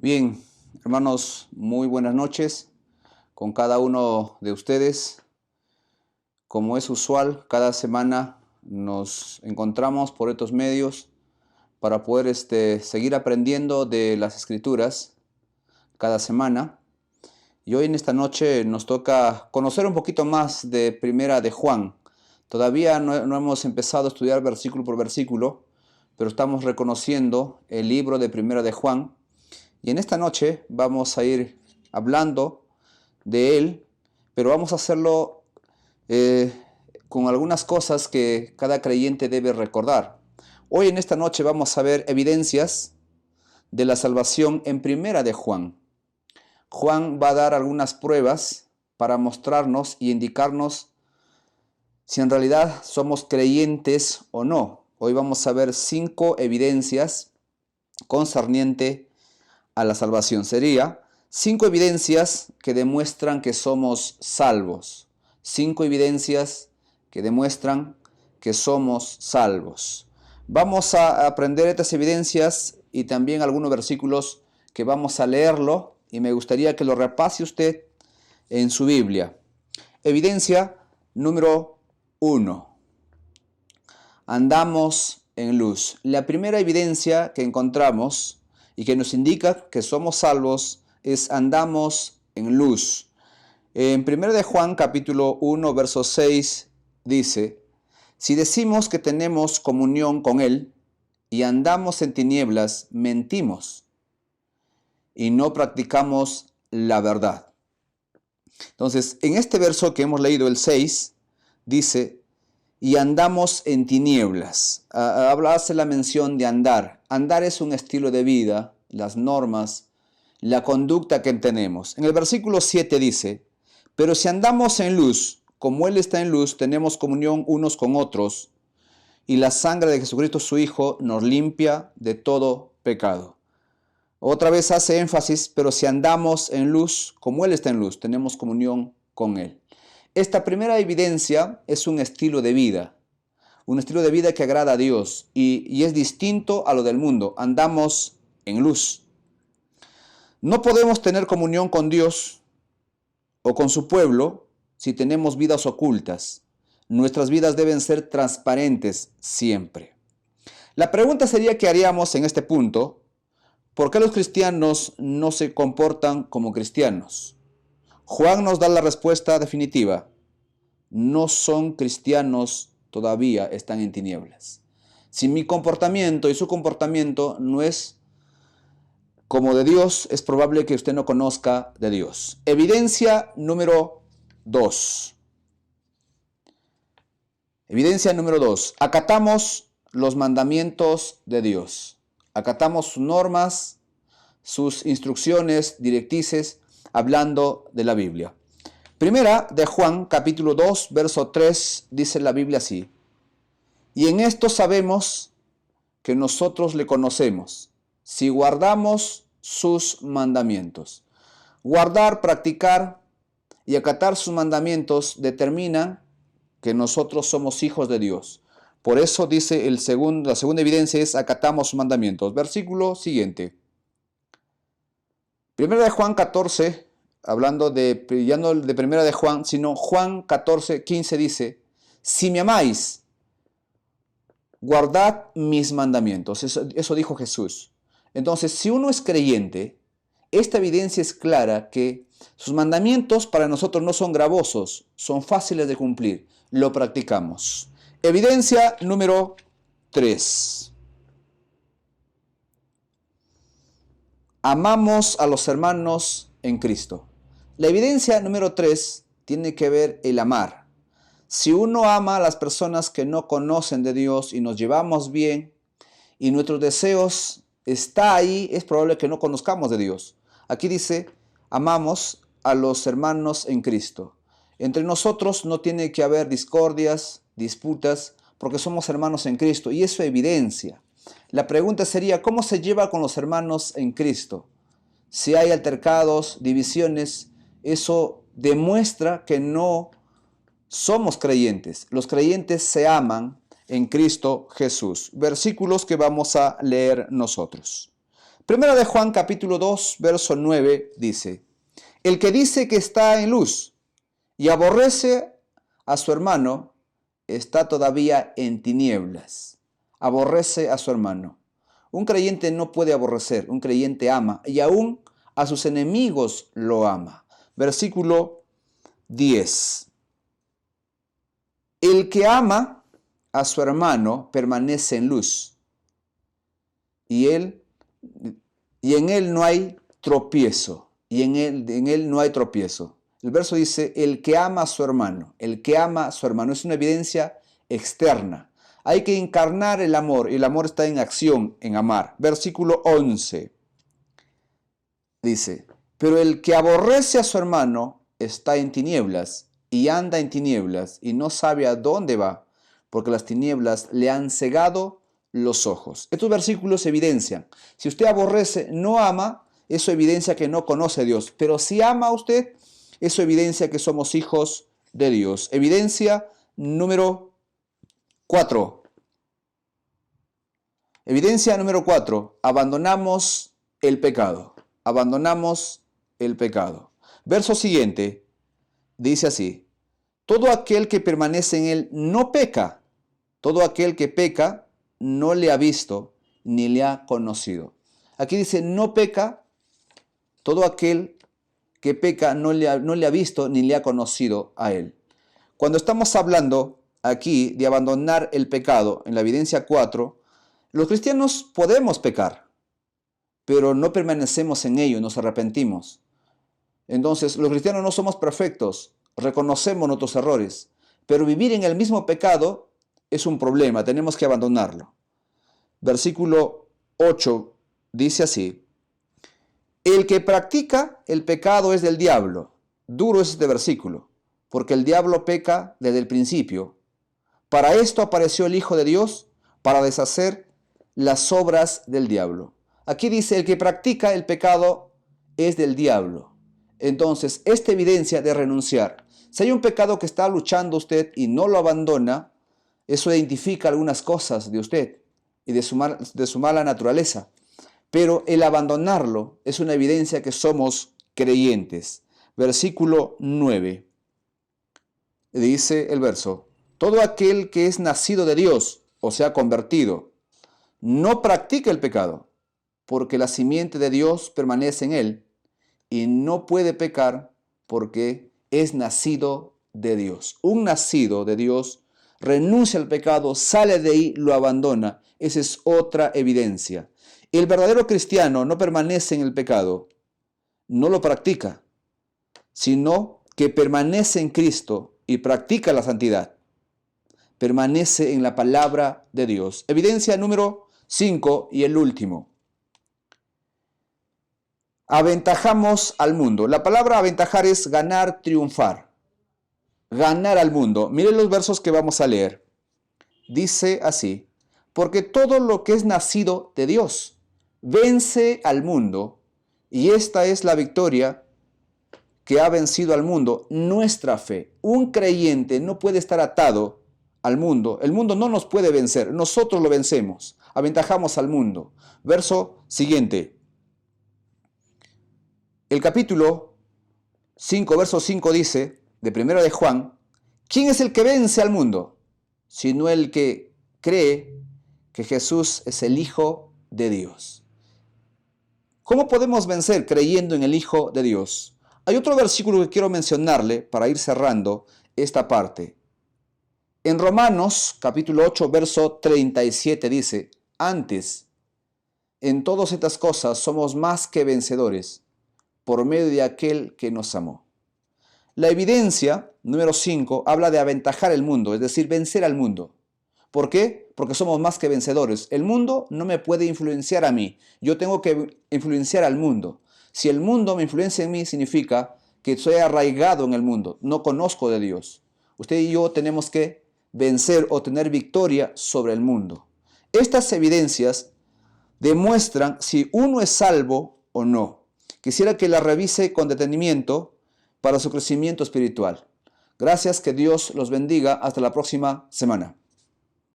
Bien, hermanos, muy buenas noches con cada uno de ustedes. Como es usual, cada semana nos encontramos por estos medios para poder seguir aprendiendo de las Escrituras cada semana. Y hoy en esta noche nos toca conocer un poquito más de Primera de Juan. Todavía no hemos empezado a estudiar versículo por versículo, pero estamos reconociendo el libro de Primera de Juan. Y en esta noche vamos a ir hablando de él, pero vamos a hacerlo con algunas cosas que cada creyente debe recordar. Hoy en esta noche vamos a ver evidencias de la salvación en Primera de Juan. Juan va a dar algunas pruebas para mostrarnos y indicarnos si en realidad somos creyentes o no. Hoy vamos a ver 5 evidencias concernientes a la salvación. Sería 5 evidencias que demuestran que somos salvos. 5 evidencias que demuestran que somos salvos. Vamos a aprender estas evidencias y también algunos versículos que vamos a leerlo y me gustaría que lo repase usted en su Biblia. Evidencia número 1. Andamos en luz. La primera evidencia que encontramos y que nos indica que somos salvos es andamos en luz. En 1 de Juan capítulo 1 verso 6 dice: si decimos que tenemos comunión con Él y andamos en tinieblas, mentimos y no practicamos la verdad. Entonces, en este verso que hemos leído, el 6, dice: y andamos en tinieblas. Hace la mención de andar. Andar es un estilo de vida, las normas, la conducta que tenemos. En el versículo 7 dice: pero si andamos en luz, como Él está en luz, tenemos comunión unos con otros, y la sangre de Jesucristo su Hijo nos limpia de todo pecado. Otra vez hace énfasis: pero si andamos en luz, como Él está en luz, tenemos comunión con Él. Esta primera evidencia es un estilo de vida que agrada a Dios y es distinto a lo del mundo. Andamos en luz. No podemos tener comunión con Dios o con su pueblo si tenemos vidas ocultas. Nuestras vidas deben ser transparentes siempre. La pregunta sería: ¿qué haríamos en este punto? ¿Por qué los cristianos no se comportan como cristianos? Juan nos da la respuesta definitiva: no son cristianos todavía, están en tinieblas. Si mi comportamiento y su comportamiento no es como de Dios, es probable que usted no conozca de Dios. Evidencia número 2. Evidencia número 2. Acatamos los mandamientos de Dios. Acatamos sus normas, sus instrucciones, directrices, hablando de la Biblia. Primera de Juan, capítulo 2, verso 3, dice la Biblia así: y en esto sabemos que nosotros le conocemos, si guardamos sus mandamientos. Guardar, practicar y acatar sus mandamientos determinan que nosotros somos hijos de Dios. Por eso dice la segunda evidencia es: acatamos sus mandamientos. Versículo siguiente. Primera de Juan 14, hablando ya no de Primera de Juan, sino Juan 14, 15 dice: si me amáis, guardad mis mandamientos. Eso dijo Jesús. Entonces, si uno es creyente, esta evidencia es clara que sus mandamientos para nosotros no son gravosos, son fáciles de cumplir. Lo practicamos. Evidencia número 3. Amamos a los hermanos en Cristo. La evidencia número 3 tiene que ver el amar. Si uno ama a las personas que no conocen de Dios y nos llevamos bien y nuestros deseos está ahí, es probable que no conozcamos de Dios. Aquí dice: amamos a los hermanos en Cristo. Entre nosotros no tiene que haber discordias, disputas, porque somos hermanos en Cristo y eso evidencia. La pregunta sería: ¿cómo se lleva con los hermanos en Cristo? Si hay altercados, divisiones, eso demuestra que no somos creyentes. Los creyentes se aman en Cristo Jesús. Versículos que vamos a leer nosotros. Primera de Juan capítulo 2, verso 9 dice: el que dice que está en luz y aborrece a su hermano, está todavía en tinieblas. Aborrece a su hermano. Un creyente no puede aborrecer, un creyente ama y aún a sus enemigos lo ama. Versículo 10. El que ama a su hermano permanece en luz y en él no hay tropiezo. En él no hay tropiezo. El verso dice, el que ama a su hermano, el que ama a su hermano, es una evidencia externa. Hay que encarnar el amor, y el amor está en acción, en amar. Versículo 11 dice, pero el que aborrece a su hermano está en tinieblas, y anda en tinieblas, y no sabe a dónde va, porque las tinieblas le han cegado los ojos. Estos versículos evidencian, si usted aborrece, no ama, eso evidencia que no conoce a Dios, pero si ama a usted, eso evidencia que somos hijos de Dios. Evidencia número 4. Evidencia número 4. Abandonamos el pecado. Abandonamos el pecado. Verso siguiente dice así: todo aquel que permanece en él no peca. Todo aquel que peca no le ha visto ni le ha conocido. Aquí dice no peca. Todo aquel que peca no le ha visto ni le ha conocido a él. Cuando estamos hablando aquí de abandonar el pecado, en la evidencia 4, los cristianos podemos pecar, pero no permanecemos en ello, nos arrepentimos. Entonces, los cristianos no somos perfectos, reconocemos nuestros errores, pero vivir en el mismo pecado es un problema, tenemos que abandonarlo. Versículo 8 dice así: el que practica el pecado es del diablo. Duro es este versículo, porque el diablo peca desde el principio. Para esto apareció el Hijo de Dios, para deshacer las obras del diablo. Aquí dice, el que practica el pecado es del diablo. Entonces, esta evidencia de renunciar. Si hay un pecado que está luchando usted y no lo abandona, eso identifica algunas cosas de usted y de su mala naturaleza. Pero el abandonarlo es una evidencia que somos creyentes. Versículo 9. Dice el verso: todo aquel que es nacido de Dios o se ha convertido, no practica el pecado, porque la simiente de Dios permanece en él y no puede pecar porque es nacido de Dios. Un nacido de Dios renuncia al pecado, sale de ahí, lo abandona. Esa es otra evidencia. El verdadero cristiano no permanece en el pecado, no lo practica, sino que permanece en Cristo y practica la santidad. Permanece en la palabra de Dios. Evidencia número 5 y el último. Aventajamos al mundo. La palabra aventajar es ganar, triunfar. Ganar al mundo. Miren los versos que vamos a leer. Dice así: porque todo lo que es nacido de Dios vence al mundo, y esta es la victoria que ha vencido al mundo, nuestra fe. Un creyente no puede estar atado al mundo. El mundo no nos puede vencer, nosotros lo vencemos. Aventajamos al mundo. Verso siguiente. El capítulo 5, verso 5 dice, de 1 de Juan: ¿quién es el que vence al mundo? Sino el que cree que Jesús es el Hijo de Dios. ¿Cómo podemos vencer? Creyendo en el Hijo de Dios. Hay otro versículo que quiero mencionarle para ir cerrando esta parte. En Romanos capítulo 8, verso 37 dice: antes, en todas estas cosas somos más que vencedores por medio de aquel que nos amó. La evidencia, número 5, habla de aventajar el mundo, es decir, vencer al mundo. ¿Por qué? Porque somos más que vencedores. El mundo no me puede influenciar a mí. Yo tengo que influenciar al mundo. Si el mundo me influencia en mí, significa que soy arraigado en el mundo. No conozco de Dios. Usted y yo tenemos que vencer o tener victoria sobre el mundo. Estas evidencias demuestran si uno es salvo o no. Quisiera que la revise con detenimiento para su crecimiento espiritual. Gracias, que Dios los bendiga. Hasta la próxima semana.